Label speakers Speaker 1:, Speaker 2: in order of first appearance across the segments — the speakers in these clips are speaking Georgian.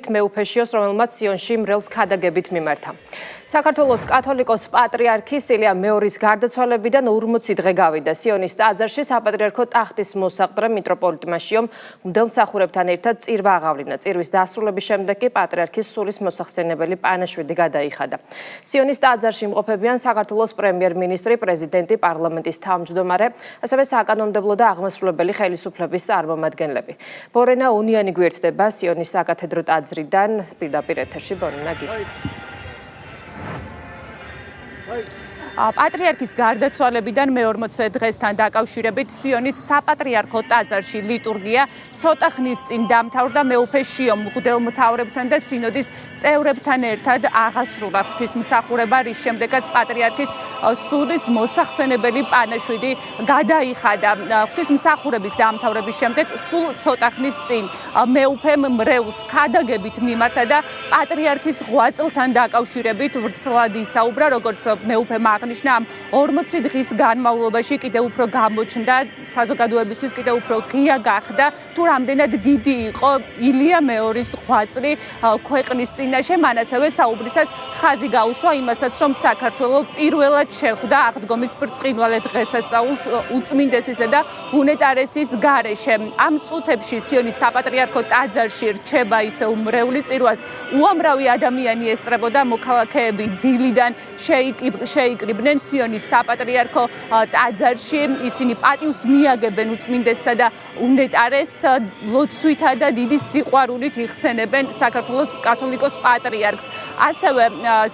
Speaker 1: მეუფეშიოს, რომელმაც სიონში მრევლს ქადაგებით მიმართა. საქართველოს კათოლიკოს პატრიარქი სილია მეორის გარდაცვალებიდან 40 დღე გავიდა. სიონის ტაძარში საპატრიარქო ტახტის მოსაყდრე მიტროპოლიტ მაშიომ მღვდელმსახურებთან ერთად წირვა აღავლინა. წირვის დასრულების შემდეგ კი პატრიარქის სულის მოსახსენებელი პანაშვიდი გადაიხადა. სიონის ტაძარში იმყოფებიან საქართველოს პრემიერ-მინისტრი, პრეზიდენტი, პარლამენტის თავმჯდომარე, ასევე საკანონმდებლო და აღმასრულებელი ხელისუფლების წარმომადგენლები. ბორენა უნიანი გვერდდება სიონის საკათედრო ტაძრიდან პირდაპირ ეთერში ბორენა გისმენთ. პატრიარქის გარდაცვალებიდან მე-40 დღესთან დაკავშირებით სიონის საპატრიარქო ტაძარში ლიტურგია ცოტა ხნის წინ დამთავრდა მეუფეშიო მღვდელმთავრებთან და სინოდის წევრებთან ერთად აღასრულა ღვთისმსახურება, რის შემდეგაც პატრიარქის სულის მოსახსენებელი პანაშვიდი გადაიხადა. ღვთისმსახურების დამთავრების შემდეგ სულ ცოტა ხნის წინ მეუფემ მრევლს ქადაგებით მიმართა და პატრიარქის ღვაწლთან დაკავშირებით ვრცლად ისაუბრა, როგორც მეუფემ აღნიშნა, ამ 40 დღის განმავლობაში კიდევ უფრო გამოჩნდა, საზოგადოებისთვის კიდევ უფრო ღია გახდა, თუ რამდენად დიდი იყო ილია მეორის ღვაწლი ქვეყნის წინაშე. მან ასევე საუბრისას ხაზი გაუსვა იმასაც, რომ საქართველო პირველად შეხვდა აღდგომის ბრწყინვალე დღესასწაულს უწმინდესისა და უნეტარესის გარეშე. ამ წუთებში სიონის საპატრიარქო ტაძარში რჩება ისევ მრევლის წირვას უამრავი ადამიანი ესწრებოდა, მოქალაქეები დილიდან შეიკრიბნენ სიონის საპატრიარქო ტაძარში. ისინი პატივს მიაგებენ უწმინდესსა და უნეტარესს, ლოცვითა და დიდი სიყვარულით იხსენებენ საქართველოს კათოლიკოს პატრიარქს. ასევე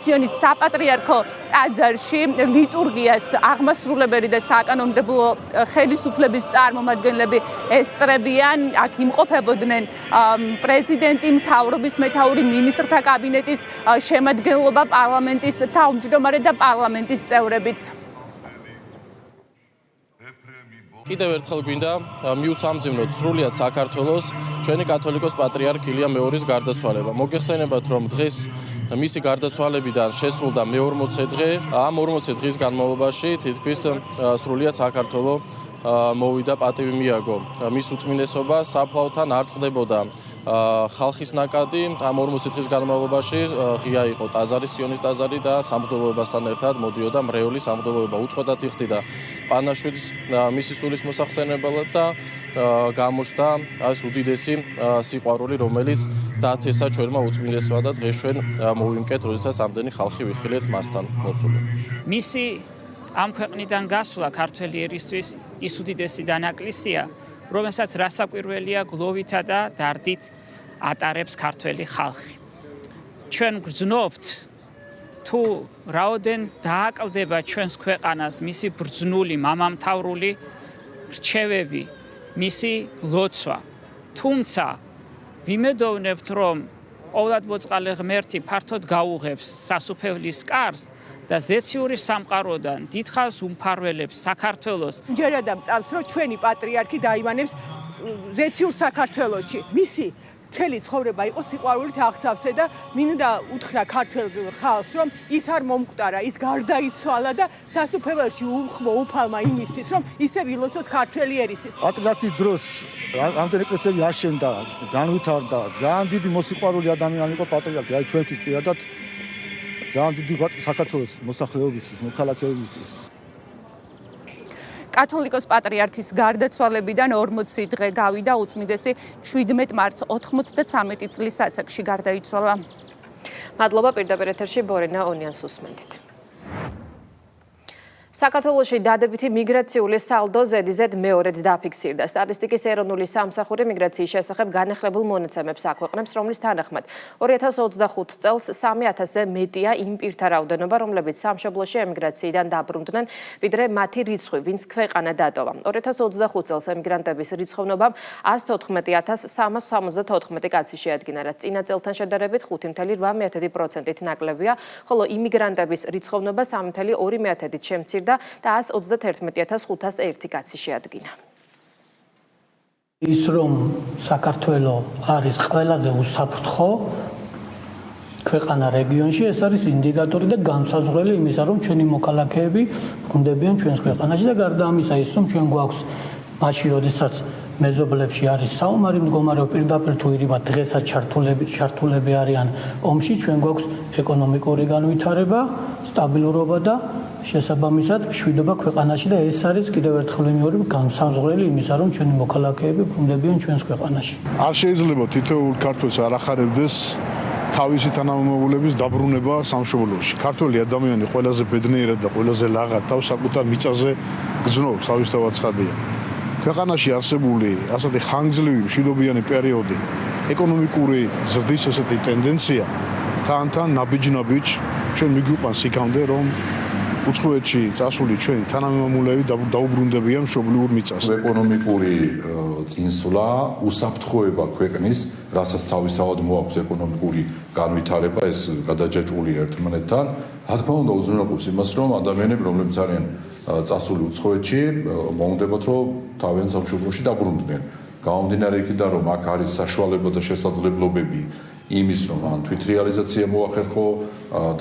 Speaker 1: სიონის საპატრიარქო ტაძარში ლიტურგიას აღმასრულებელი და საკანონმდებლო ხელისუფლების წარმომადგენლები ესწრებიან. აქ იმყოფებოდნენ პრეზიდენტი, მთავრობის მეთაური, მინისტრთა კაბინეტის შემადგენლობა, პარლამენტის თავმჯდომარე და პარლამენტის წევრებიც.
Speaker 2: კიდევ ერთხელ გვინდა მიუსამძიმნოთ სრულიად საქართველოს ჩვენი კათოლიკოს პატრიარქ ილია მეორის გარდაცვალება. მოგეხსენებათ, რომ დღეს მისი გარდაცვალებიდან შესრულდა მე-40 დღე. ამ 40 დღის განმავლობაში თითქმის სრულიად საქართველო მოვიდა პატივი მიაგო. მის უწმინდესობა საფლავთან არ წყდებოდა ხალხის ნაკადი. ამ 40 დღის განმავლობაში ღია იყო ტაძარი, სიონის ტაძარი და სამღვდელოებასთან ერთად მოდიოდა მრევლის სამღვდელოება. უწყვეტად იხდიდა პანაშვიდს მისი სულის მოსახსენებლად და გამოჩნდა ეს უდიდესი სიყვარული, რომელიც დათესა ჩვენმა უწმინდესმა და დღეს ჩვენ მოვიმკეთ, როდესაც ამდენი ხალხი ვიხილეთ მასთან მოსული.
Speaker 3: მისი ამ ქვეყნიდან გასვლა ქართველი ერისთვის ის უდიდესი დანაკლისია, რომელსაც რასაკვირველია გლოვითა და დარდით ატარებს ქართველი ხალხი. ჩვენ გრძნობთ, თუ რაოდენ დააკლდება ჩვენს ქვეყანას მისი ბრძნული მამამთავრული რჩევები, მისი ლოცვა. თუმცა ვიმედოვნებთ, რომ ყოვლადმოწყალე ღმერთი ფართოდ გაუღებს სასუფევლის კარს და ზეციური სამყაროდან დიდხანს უმფარველებს საქართველოს.
Speaker 4: ჯერადა მწავს, რომ ჩვენი პატრიარქი დაივანებს ზეციურ საქართველოში. მისი მთელი ცხოვრება იყო სიყვარულით აღსავსე და მინდა უთხრა ქართველ ხალხს, რომ ის არ მომკვდარა, ის გარდაიცვალა და სასუფეველში უხმო უფალმა იმისთვის, რომ ისე ვილოცოს ქართველი ერისთვის.
Speaker 5: პატრიარქის დროს ამდენი ეკლესიები აშენდა, განვითარდა, ძალიან დიდი მოსიყვარული ადამიანი იყო პატრიარქი, აი ჩვენთვის პირადად ძალიან დიდი ღვაწლი საქართველოს მოსახლეობისთვის, მოქალაქეებისთვის.
Speaker 1: კათოლიკოს პატრიარქის გარდაცვალებიდან 40 დღე გავიდა, უწმინდესი 17 მარტს 93 წლის ასაკში გარდაიცვალა. მადლობა, პირდაპირ ეთერში ბორენა უნიანს უსმენთ. საქართველოში დადებითი მიგრაციული სალდო ზედიზედ მეორედ დაფიქსირდა. სტატისტიკის ეროვნული სამსახური მიგრაციის შესახებ განახლებულ მონაცემებს აქვეყნებს, რომლის თანახმად 2025 წელს 3000-ზე მეტია იმ პირთა რაოდენობა, რომლებიც სამშობლოში ემიგრაციიდან დაბრუნდნენ, ვიდრე მათი რიცხვი, ვინც ქვეყანა დატოვა. 2025 წელს ემიგრანტების რიცხოვნობამ 114,374 კაცი შეადგინა, რაც წინა წელთან შედარებით 5,8%-ით ნაკლებია, ხოლო იმიგრანტების რიცხოვნობა 3,2%-ით შემცირდა და 121,501 კაცი შეადგინა.
Speaker 6: ის რომ საქართველო არის ყველაზე უსაფრთხო ქვეყანა რეგიონში, ეს არის ინდიკატორი და განსაზღვრელი იმისა, რომ ჩვენი მოქალაქეები ბრუნდებიან ჩვენს ქვეყანაში და გარდა ამისა ის რომ ჩვენ გვაქვს მაშინ როდესაც მეზობლებში არის საომარი მდგომარეობა, პირდაპირ თუ ირიბად დღესაც ჩართულები არიან ომში, ჩვენ გვაქვს ეკონომიკური განვითარება, სტაბილურობა და შესაბამისად მშვიდობა ქვეყანაში და ეს არის კიდევ ერთხელ ვიმეორებ განსაზღვრელი იმისა, რომ ჩვენი მოქალაქეები ბრუნდებიან ჩვენს ქვეყანაში.
Speaker 7: არ შეიძლება თითოეულ ქართველს არ ახარებდეს თავისი თანამემამულების დაბრუნება სამშობლოში. ქართველი ადამიანი ყველაზე ბედნიერად და ყველაზე ლაღად თავს საკუთარ მიწაზე გრძნობს, თავისთავად ცხადია. ქვეყანაში არსებული ასეთი ხანგრძლივი მშვიდობიანი პერიოდი, ეკონომიკური ზრდის ესეთი ტენდენცია თან ნაბიჯ-ნაბიჯ ჩვენ მიგვიყვანს იქამდე, რომ უცხოეთში წასული ჩვენი თანამემამულეები დაუბრუნდებიან მშობლიურ მიწას.
Speaker 8: ეკონომიკური წინსვლა, უსაფრთხოება ქვეყნის, რასაც თავისთავად მოაქვს ეკონომიკური განვითარება, ეს გადაჯაჭვულია ერთმანეთთან. რა თქმა უნდა, უზრუნველყოფს იმას, რომ ადამიანები, რომლებიც არიან წასული უცხოეთში, მოუნდებათ, რომ თავიანთ სამშობლოში დაბრუნდნენ. გამომდინარე იქიდან, რომ აქ არის საშუალება და შესაძლებლობები იმის, რომ ან თვითრეალიზაცია მოახერხო,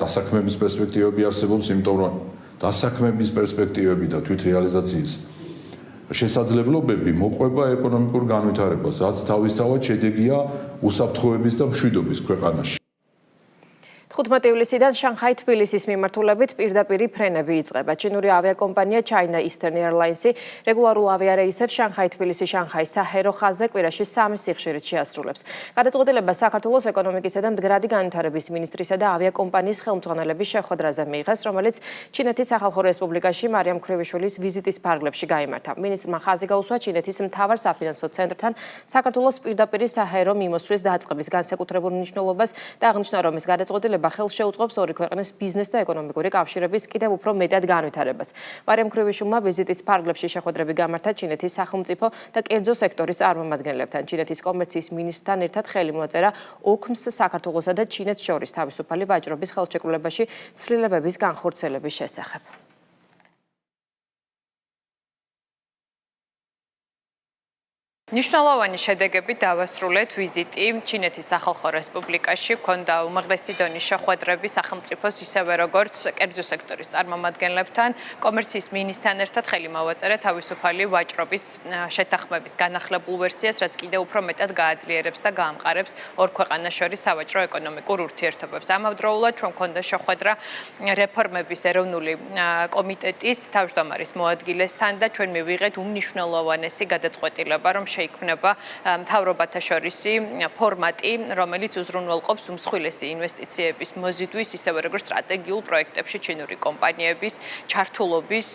Speaker 8: დასაქმების პერსპექტივები არსებობს, იმიტომ რომ დასაქმების პერსპექტივები და თვითრეალიზაციის შესაძლებლობები მოყვება ეკონომიკურ განვითარებას, რაც თავისთავად შედეგია უსაფრთხოების და მშვიდობის ქვეყანაში.
Speaker 9: 15 ივლისიდან შანხაი-თბილისის მიმართულებით პირდაპირი ფრენები იწყება. ჩინური ავიაკომპანია China Eastern Airlines რეგულარულ ავიარეისებს შანხაი-თბილისი შანხაის საჰაერო ხაზზე კვირაში 3 სიხშირით შეასრულებს. გადაწყვეტილება საქართველოს ეკონომიკისა და მდგრადი განვითარების ministrისა და ავიაკომპანიის ხელმძღვანელების შეხვედრაზე მიიღეს, რომელიც ჩინეთის სახალხო რესპუბლიკაში მარიამ ქრივიშვილის ვიზიტის ფარგლებში გაიმართა. მინისტრმა ხაზი გაუსვა ჩინეთის მთავარ საფინანსო ცენტრთან საქართველოს პირდაპირი საჰაერო მიმოსვლის დაწყების განსაკუთრებულ მნიშვნელობას და აღნიშნა, რომ ეს გადაწყვეტილება ხელს შეუწყობს ორი ქვეყნის ბიზნეს და ეკონომიკური კავშირების კიდევ უფრო მეტად განვითარებას. მარიამ ქრივიშვილმა ვიზიტის ფარგლებში შეხვედრები გამართა ჩინეთის სახელმწიფო და კერძო სექტორის წარმომადგენლებთან. ჩინეთის კომერციის მინისტრთან ერთად ხელი მოაწერა ოქმს საქართველოსა და ჩინეთს შორის თავისუფალი ვაჭრობის ხელშეკრულებაში ცვლილებების განხორციელების შესახებ. მნიშვნელოვანი შედეგები დავასრულეთ ვიზიტი ჩინეთის სახალხო რესპუბლიკაში, ჰქონდა უმაღლესი დონის შეხვედრები სახელმწიფოს ისევე როგორც კერძო სექტორის წარმომადგენლებთან, კომერციის მინისტრთან ერთად ხელი მოვაწერა თავისუფალი ვაჭრობის შეთანხმების განახლებულ ვერსიას, რაც კიდევ უფრო მეტად გააძლიერებს და გაამყარებს ორ ქვეყანას შორის სავაჭრო ეკონომიკურ ურთიერთობებს. ამავდროულად ჩვენ ჰქონდა შეხვედრა რეფორმების ეროვნული კომიტეტის თავმჯდომარის მოადგილესთან და ჩვენ მივიღეთ უმნიშვნელოვანესი გადაწყვეტილება, რომ შეიქმნება მთავრობათა შორისი ფორმატი, რომელიც უზრუნველყოფს უმსხვილესი ინვესტიციების მოზიდვის, ისევე როგორც სტრატეგიულ პროექტებში ჩინური კომპანიების ჩართულობის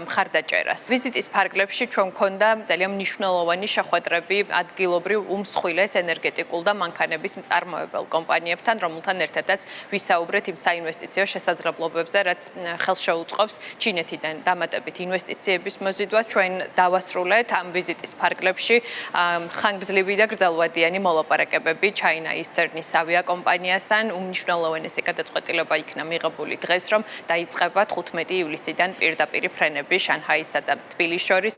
Speaker 9: მხარდაჭერას. ვიზიტის ფარგლებში ჩვენ გვქონდა ძალიან მნიშვნელოვანი შეხვედრები ადგილობრივ უმსხვილეს ენერგეტიკულ და მანქანების მწარმოებელ კომპანიებთან, რომელთან ერთადაც ვისაუბრეთ იმ საინვესტიციო შესაძლებლობებზე, რაც ხელს შეუწყობს ჩინეთიდან დამატებით ინვესტიციების მოზიდვას. ჩვენ დავასრულეთ ამ ვიზიტის ფარგლებში ხანგრძლივი და გრძელვადიანი მოლაპარაკებები China Eastern-ის ავიაკომპანიასთან. უმნიშვნელოვანესი გადაწყვეტილება იქნა მიღებული დღეს, რომ დაიწყება 15 ივლისიდან პირდაპირი ფრენები შანხაისა და თბილისის შორის.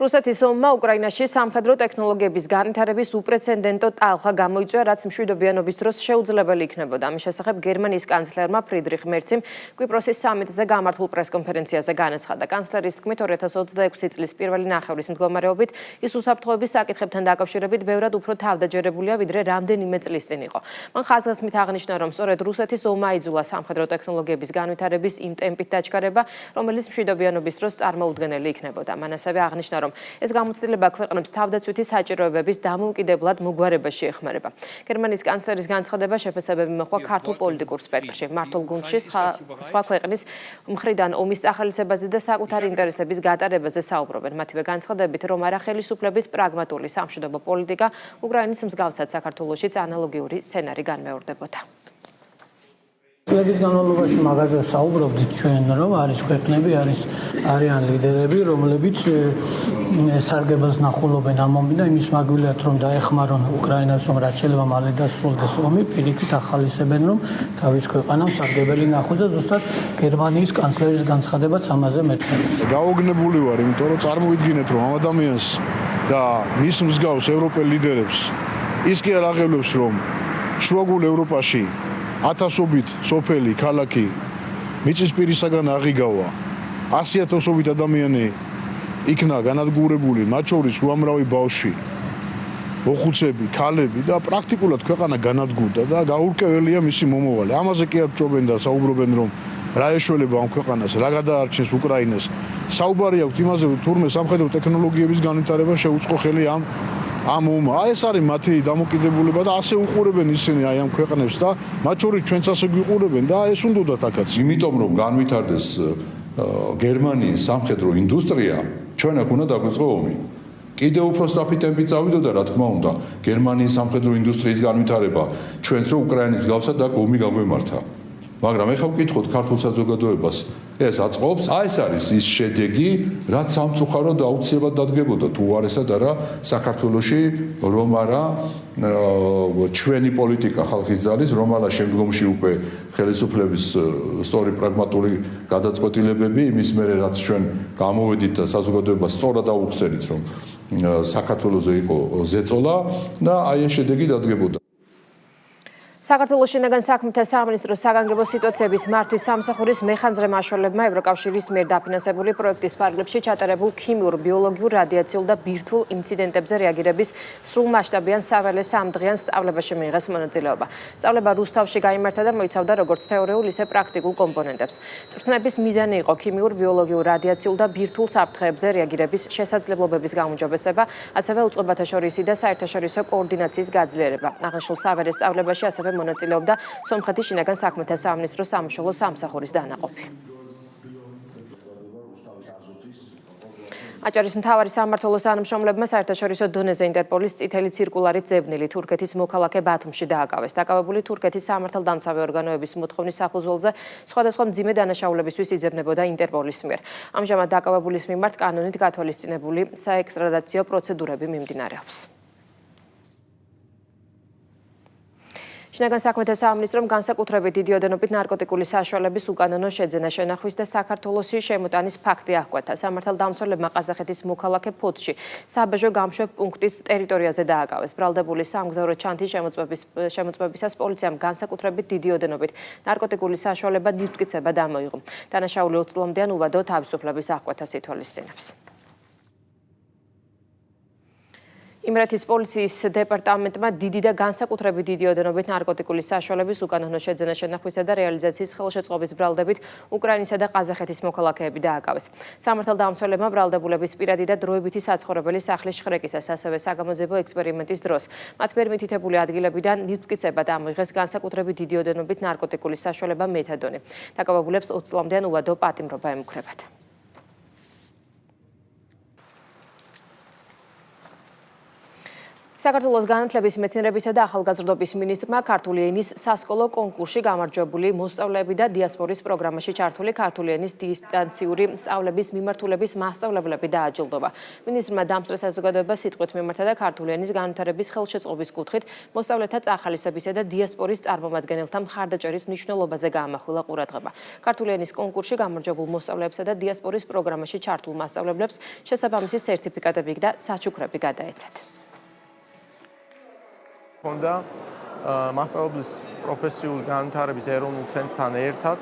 Speaker 9: რუსეთის ომმა უკრაინაში სამხედრო ტექნოლოგიების განვითარების უპრეცედენტო ტალღა გამოიწვია, რაც მშვიდობიანობის დროს შეუძლებელი იქნებოდა. ამის შესახებ გერმანიის კანცლერმა ფრიდრიხ მერციმ კვიპროსის სამიტზე გამართულ პრესკონფერენციაზე განაცხადა. კანცლერის თქმით, 2026 წლის პირველი ნახევრის მდგომარეობით ის უსაფრთხოების საკითხებთან დაკავშირებით ბევრად უფრო თავდაჯერებულია, ვიდრე რამდენიმე წლის წინ იყო. მან ხაზგასმით აღნიშნა, რომ სწორედ რუსეთის ომმა აიძულა სამხედრო ტექნოლოგიების განვითარების იმ ტემპით დაჩქარება, რომელიც მშვიდობიანობის დროს წარმოუდგენელი იქნებოდა. მან ასევე აღნიშნა, რომ ეს გამოცდილება ქვეყნებს თავდაცვითი საჭიროებების დამოუკიდებლად მოგვარებაში ეხმარება. გერმანიის კანცლერის განცხადება შეფასებები მოჰყვა ქართულ პოლიტიკურ სპექტრში. მართულ გუნდში სხვა ქვეყნის მხრიდან ომის ახალისებაზე და საკუთარი ინტერესების გატარებაზე საუბრობენ. მათივე განცხადებით, რომ არახელისუფლების პრაგმატული სამშვიდობო პოლიტიკა უკრაინის მსგავსად საქართველოშიც ანალოგიური სცენარი განმეორდებოდა.
Speaker 6: წლების განმავლობაში მაგაზე საუბრობდით ჩვენ, რომ არის ქვეყნები, არიან ლიდერები, რომლებიც სარგებელს ნახულობენ ამ ომი და იმის მაგვილიათ, რომ დაეხმარონ უკრაინას, რომ რაც შეიძლება მალე დასრულდეს ომი, პირიქით ახალისებენ, რომ თავის ქვეყანამ სარგებელი ნახოს და ზუსტად გერმანიის კანცლერის განცხადებაც ამაზე მეტყველებს.
Speaker 7: გაოგნებული ვარ, იმიტომ რომ წარმოვიდგინეთ, რომ ამ ადამიანს და მის მსგავს ევროპელ ლიდერებს ის კი არ აღელვებს, რომ შუაგულ ევროპაში ათასობით სოფელი, ქალაქი მიწისპირისაგან აღიგავა, 100,000-ობით ადამიანი იქნა განადგურებული მათ შორის უამრავი ბავშვი, ოხუცები, ქალები და პრაქტიკულად ქვეყანა განადგურდა და გაურკვეველია მისი მომავალი. ამაზე კი არ ვჭობენ და საუბრობენ, რომ რა ეშველება ამ ქვეყანას, რა გადაარჩენს უკრაინას. საუბარი აქვს იმაზე, რომ თურმე სამხედრო ტექნოლოგიების განვითარება შეუწყო ხელი ამ ომმა. ეს არის მათი დამოკიდებულება და ასე უყურებენ ისინი ამ ქვეყნებს და მათ შორის ჩვენც ასე გვიყურებენ და ეს უნდათ აქაც.
Speaker 8: იმიტომ რომ განვითარდეს გერმანიის სამხედრო ინდუსტრია, ჩვენ აქ უნდა დაგვიწყო ომი. კიდევ უფრო სწრაფი ტემპით წავიდოდა, რა თქმა უნდა, გერმანიის სამხედრო ინდუსტრიის განვითარება ჩვენც რო უკრაინის გავსად და ომი გაგვემართა. მაგრამ ეხლა ვკითხოთ ქართულ საზოგადოებას, ეს აწყობს, ეს არის ის შედეგი, რაც სამწუხაროდ აუცილებლად დადგებოდა თუ უარესად არა საქართველოში, რომ არა ჩვენი პოლიტიკა ხალხის ძალის, რომ არა შემდგომში უკვე ხელისუფლების სწორი პრაგმატული გადაწყვეტილებები, იმის მერე რაც ჩვენ გამოვედით და საზოგადოებას სწორად აუხსენით, რომ საქართველოზე იყო ზეწოლა და აი ეს შედეგი დადგებოდა.
Speaker 10: საქართველოს შინაგან საქმეთა სამინისტროს საგანგებო სიტუაციების მართვის სამსახურის მეხანძრე მაშველებმა ევროკავშირის მიერ დაფინანსებული პროექტის ფარგლებში ჩატარებულ ქიმიურ, ბიოლოგიურ, რადიაციულ და ბირთვულ ინციდენტებზე რეაგირების სრულმასშტაბიან საველე სამდღიან სწავლებაში მიიღეს მონაწილეობა. სწავლება რუსთავში გაიმართა და მოიცავდა როგორც თეორიულ, ისე პრაქტიკულ კომპონენტებს. წვრთნების მიზანი იყო ქიმიურ, ბიოლოგიურ, რადიაციულ და ბირთვულ საფრთხეებზე რეაგირების შესაძლებლობების გაუმჯობესება, ასევე უწყებათა შორისი და საერთაშორისო კოორდინაციის გაძლიერება. აღნიშნულ საველე სწავლებაში ასევე მონაწილეობდა სომხეთის შინაგან საქმეთა სამინისტროს სამშობლო სამსახურის დანაყოფი. აჭარის მთავარი სამმართველოს თანამშრომლებმა საერთაშორისო დონეზე ინტერპოლის წითელი ციρკულარით ძებნილი თურქეთის მოქალაქე ბათუმში დააკავეს. დაკავებული თურქეთის სამართალდამცავი ორგანოების მოთხოვნის საფუძველზე სხვადასხვა მძიმე დანაშაულებისთვის იძებნებოდა ინტერპოლის მიერ. ამჟამად დაკავებულის მიმართ კანონით გათვალისწინებული საექსტრადაციო პროცედურები მიმდინარეობს. შინაგან საქმეთა სამინისტრომ განსაკუთრებით დიდი ოდენობით ნარკოტიკული საშუალების უკანონო შეძენა შენახვის და საქართველოსი შემოტანის ფაქტი აღკვეთა. სამართალდამცველებმა ყაზახეთის მოქალაქე ფოთში საბაჟო გამშვებ პუნქტის ტერიტორიაზე დააკავეს. ბრალდებული სამგზავრო ჩანთის შემოწმებისას პოლიციამ განსაკუთრებით დიდი ოდენობით ნარკოტიკული საშუალება ნივთმტკიცება დამოიღო. დანაშაული 20 წლამდიან უვადო თავისუფლების აღკვეთას ითვალისწინებს. იმერეთის პოლიციის დეპარტამენტმა დიდი და განსაკუთრებით დიდი ოდენობით ნარკოტიკული საშუალების უკანონო შეძენა შენახვისა და რეალიზაციის ხელშეწყობის ბრალდებით უკრაინისა და ყაზახეთის მოქალაქეები დააკავეს. სამართალდამცველებმა ბრალდებულების პირადი და დროებითი საცხოვრებელი სახლის შხრეკისას, ასევე საგამოძიებო ექსპერიმენტის დროს მათ მიერ მითითებული ადგილებიდან ნივთმტკიცება დამოიღეს განსაკუთრებით დიდი ოდენობით ნარკოტიკული საშუალება მეთადონი. დაკავებულებს 20 წლამდიან უვადო პატიმრობა ემუქრებათ. საქართველოს განათლების, მეცნიერებისა და ახალგაზრდობის მინისტრმა ქართული ენის სასკოლო კონკურსში გამარჯვებული მოსწავლეები და დიასპორის პროგრამაში ჩართული ქართული ენის დისტანციური სწავლების მიმართულების მასწავლებლები დააჯილდოვა. მინისტრმა დამსწრე საზოგადოებას სიტყვით მიმართა და ქართული ენის განვითარების ხელშეწყობის კუთხით მოსწავლეთა წახალისებისა და დიასპორის წარმომადგენელთა მხარდაჭერის მნიშვნელობაზე გაამახვილა ყურადღება. ქართული ენის კონკურსში გამარჯვებულ მოსწავლეებსა და დიასპორის პროგრამაში ჩართულ მასწავლებლებს შესაბამისი სერტიფიკატები და საჩუქრები გადაეცათ.
Speaker 11: Honda მასწავლებლის პროფესიული განვითარების ეროვნულ ცენტრთან ერთად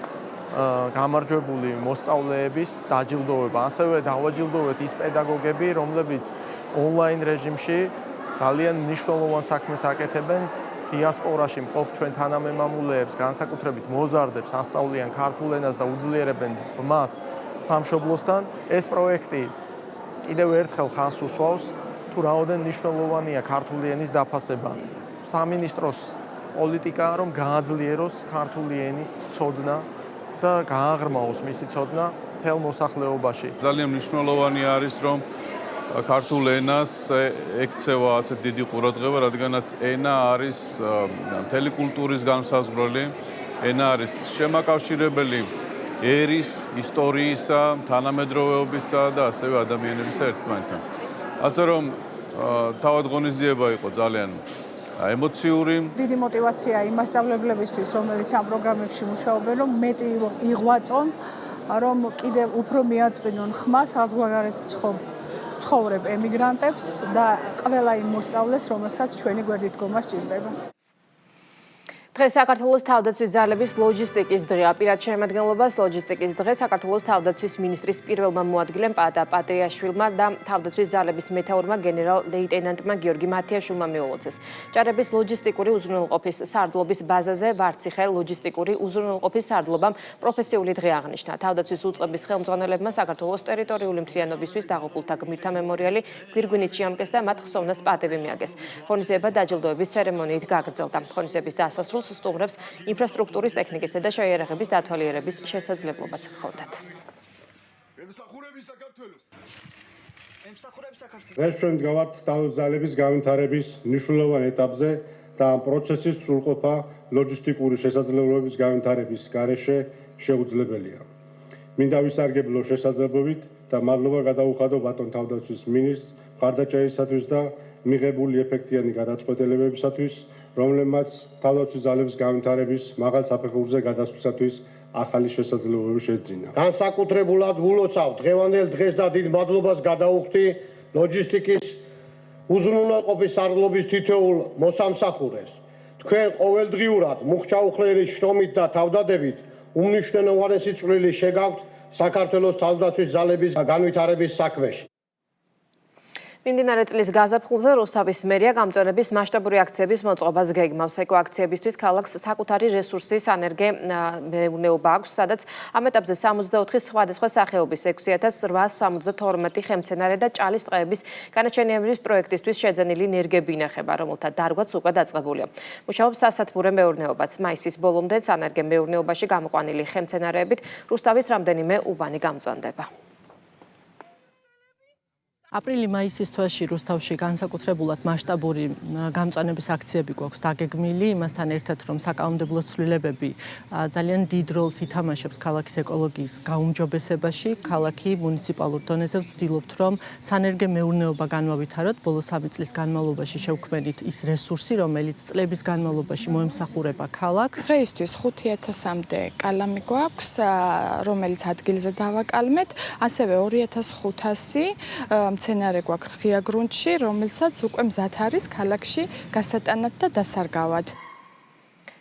Speaker 11: გამარჯვებული მოსწავლეების დაჯილდოვება. ასევე დავაჯილდოვეთ ის პედაგოგები, რომლებიც ონლაინ რეჟიმში ძალიან მნიშვნელოვან საქმეს აკეთებენ დიასპორაში მყოფ ჩვენ თანამემამულეებს, განსაკუთრებით მოზარდებს, ასწავლიან ქართულ ენას და უძლიერებენ ბმას სამშობლოსთან. ეს პროექტი კიდევ ერთხელ ხანს უსვავს, თუ რაოდენ მნიშვნელოვანია ქართული ენის დაფასება. სამინისტროს პოლიტიკა რომ გააძლიეროს ქართული ენის ცოდნა და გააღრმაოს მისი ცოდნა მთელ მოსახლეობაში.
Speaker 12: ძალიან მნიშვნელოვანი არის რომ ქართულ ენას ექცევა ასე დიდი ყურადღება, რადგანაც ენა არის მთელი კულტურის განმსაზღვრელი, ენა არის შემაკავშირებელი ერის, ისტორიისა, თანამედროვეობისა და ასევე ადამიანების ერთმანეთთან. ასე რომ თავად ღონისძიება იყო ძალიან ემოციური.
Speaker 13: დიდი мотиваცია იმ მასწავლებლებისთვის, რომლებიც ამ პროგრამებში მუშაობენ, რომ მეტი იღვაწონ, რომ კიდევ უფრო მიაწვინონ ხმა საზღვარგარეთ ცხოვრებ ემიგრანტებს და ყველა იმ მოსწავლეს, რომელსაც ჩვენი გვერდით დგომა სჭირდება.
Speaker 10: დღეს საქართველოს თავდაცვის ძალების ლოჯისტიკის დღეა. პირად შემადგენლობას ლოჯისტიკის დღე საქართველოს თავდაცვის მინისტრის პირველმა მოადგილემ პატა პატრიაშვილმა და თავდაცვის ძალების მეთაურმა გენერალ-ლეიტენანტმა გიორგი მათიაშვილმა მიულოცეს. ჭარების ლოჯისტიკური უზრუნველყოფის სარდლობის ბაზაზე ვარციხე ლოჯისტიკური უზრუნველყოფის სარდლობამ პროფესიული დღე აღნიშნა. თავდაცვის უწყების ხელმძღვანელებმა საქართველოს ტერიტორიული მთლიანობისთვის დაღუპულთა გმირთა მემორიალი გვირგვინით შეამკეს და მათ ხსოვნას პატევი მიაგეს. ღონისძიება დაჯილდოების ცერემონიით გაგრძელდა. ღონისძიების დასასრულს სტუმრებს ინფრასტრუქტურის ტექნიკისა და შეიარაღების დათვალიერების შესაძლებლობაც ჰქონდათ.
Speaker 14: დღეს ჩვენ ვდგავართ თავდაცვის ძალების განვითარების მნიშვნელოვან ეტაპზე და ამ პროცესის სრულყოფა ლოჯისტიკური შესაძლებლობების განვითარების გარეშე შეუძლებელია. მინდა ვისარგებლო შესაძლებლობით და მადლობა გადაუხადო ბატონ თავდაცვის მინისტრს მხარდაჭერისათვის და მიღებული ეფექტიანი გადაწყვეტილებებისათვის, რომლებმაც თავდაცვის ძალების განვითარების მაღალ საფეხურზე გადასვლისათვის ახალი შესაძლებლობები შეძინა.
Speaker 15: განსაკუთრებულად ულოცავ დღევანდელ დღეს და დიდ მადლობას გადაუხდი ლოჯისტიკის უზრუნველყოფის სარდლობის თითოეულ მოსამსახურეს. თქვენ ყოველდღიურად მუხჩაუხლերի შრომით და თავდადებით უმნიშვნელოვანესი წვლილი შეგაქვთ საქართველოს თავდაცვის ძალების განვითარების საქმეში.
Speaker 10: მიმდინარე წლის გაზაფხულზე რუსთავის მერია გამწვენების მასშტაბური აქციების მოწყობას გეგმავს. ეკო აქციებისთვის ქალაქს საკუთარი რესურსი სანერგე მეურნეობა აქვს, სადაც ამ ეტაპზე 64 სხვადასხვა სახეობის 6872 ხემცენარე და ჭალის ტყეების განაჩენიანების პროექტისთვის შეძენილი ნერგები ინახება, რომელთა დარგვაც უკვე დაწყებულია. მუშაობს სასათბურე მეურნეობაც. მაისის ბოლომდე სანერგე მეურნეობაში გამოყვანილი ხემცენარეებით რუსთავის რამდენიმე უბანი გამწვანდება.
Speaker 16: აპრილი-მაისის თვეში რუსთავში განსაკუთრებულად მასშტაბური გამწვანების აქციები გვაქვს დაგეგმილი, იმასთან ერთად რომ საკანონმდებლო ცვლილებები ძალიან დიდ როლს ითამაშებს ქალაქის ეკოლოგიის გაუმჯობესებაში. ქალაქი მუნიციპალურ დონეზე ვცდილობთ რომ სანერგე მეურნეობა განვავითაროთ. ბოლო 3 წლის განმავლობაში შევქმნით ის რესურსი, რომელიც წლების განმავლობაში მოემსახურება ქალაქს.
Speaker 17: დღეისთვის 5000-მდე კალამი გვაქვს, რომელიც ადგილზე დავაკალმეთ, ასევე 2500 მცენარე გვაქვს ღია გრუნტში, რომელსაც უკვე მზად არის ქალაქში გასატანად და დასარგავად.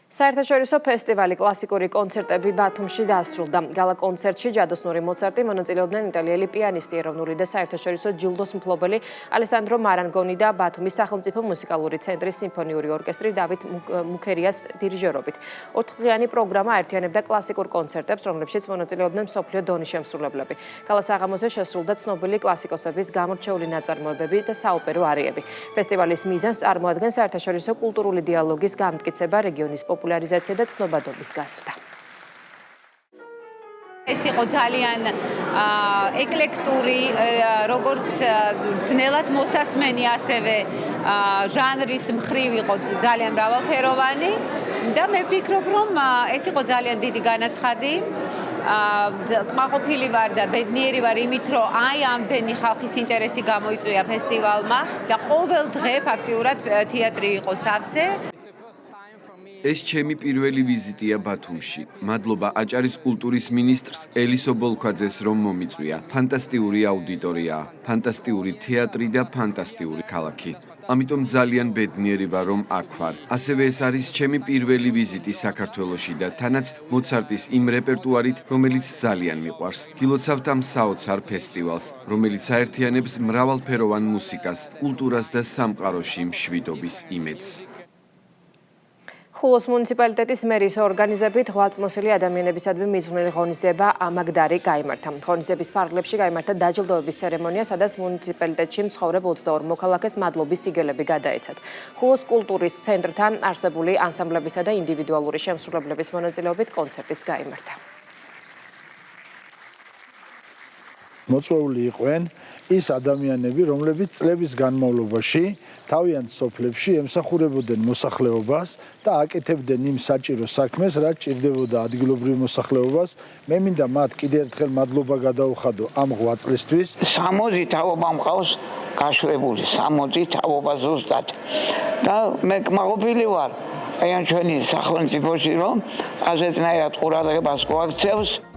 Speaker 10: საერთაშორისო ფესტივალი კლასიკური კონცერტები ბათუმში დასრულდა. გალა კონცერტში ჯადოსნური მოცარტი მონაწილეობდნენ იტალიელი პიანისტი, ეროვნული და საერთაშორისო ჯილდოს მფლობელი ალესანდრო მარანგონი და ბათუმის სახელმწიფო მუსიკალური ცენტრის სიმფონიური ორკესტრი დავით მუქერიას დირიჟორობით. 4დღიანი პროგრამა აერთიანებდა კლასიკურ კონცერტებს, რომლებშიც მონაწილეობდნენ მსოფლიო დონის შემსრულებლები. გალა საღამოზე შესრულდა ცნობილი კლასიკოსების გამორჩეული ნაწარმოებები და საოპერო არიები. ფესტივალის მიზანს წარმოადგენს საერთაშორისო კულტურული დიალოგის გამტკიცება, რეგიონის პოპულარიზაცია და ცნობადობის გაზრდა.
Speaker 18: ეს იყო ძალიან ეკლექტური, როგორც ძნელად მოსასმენი, ასევე ჟანრის მხრივ იყო ძალიან მრავალფეროვანი და მე ვფიქრობ, რომ ეს იყო ძალიან დიდი განაცხადი. კმაყოფილი ვარ და ბედნიერი ვარ იმით, რომ აი ამდენი ხალხის ინტერესი გამოიწვია ფესტივალმა და ყოველ დღე ფაქტიურად თეატრი იყო სავსე.
Speaker 19: ეს ჩემი პირველი ვიზიტია ბათუმში. მადლობა აჭარის კულტურის მინისტრს ელისო ბოლქვაძეს რომ მომიწვია. ფანტასტიკური აუდიტორია, ფანტასტიკური თეატრი და ფანტასტიკური ქალაქი. ამიტომ ძალიან ბედნიერი ვარ რომ აქ ვარ. ასევე ეს არის ჩემი პირველი ვიზიტი საქართველოში და თანაც მოცარტის იმ რეპერტუარით, რომელიც ძალიან მიყვარს. გილოცავთ ამ საოცარ ფესტივალს, რომელიც აერთიანებს მრავალფეროვან მუსიკას, კულტურას და სამყაროში მშვიდობის იმედს.
Speaker 10: ხულოს მუნიციპალიტეტის მერის ორგანიზებით ღვაწლმოსილი ადამიანებისადმი მიძღვნილი ღონისძიება ამაგდარი გაიმართა. ღონისძიების ფარგლებში გაიმართა დაჯილდოების ცერემონია, სადაც მუნიციპალიტეტში მცხოვრებ 22 მოქალაქეს მადლობის სიგელები გადაეცათ. ხულოს კულტურის ცენტრთან არსებული ანსამბლებისა და ინდივიდუალური შემსრულებლების მონაწილეობით კონცერტიც გაიმართა.
Speaker 20: მოწვეული იყვნენ ის ადამიანები, რომლებიც წლების განმავლობაში თავიანთ სოფლებში ემსახურებოდნენ მოსახლეობას და აკეთებდნენ იმ საჭირო საქმეს, რაც ჭირდებოდა ადგილობრივ მოსახლეობას. მე მინდა მათ კიდევ ერთხელ მადლობა გადაუხადო ამ ღვაწლისთვის.
Speaker 21: 60 თაობა მყავს გაშვებული, 60 თაობა ზუსტად. და მე კმაყოფილი ვარ აი ამ ჩვენი სახელმწიფოში, რომ ასეთნაირად ყურადღებას გვაქცევს.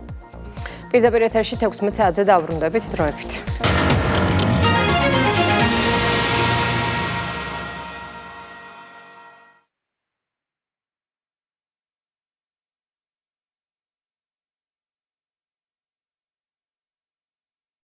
Speaker 10: პირდაპირ ეთერში 16 საათზე დავბრუნდებით დროებით.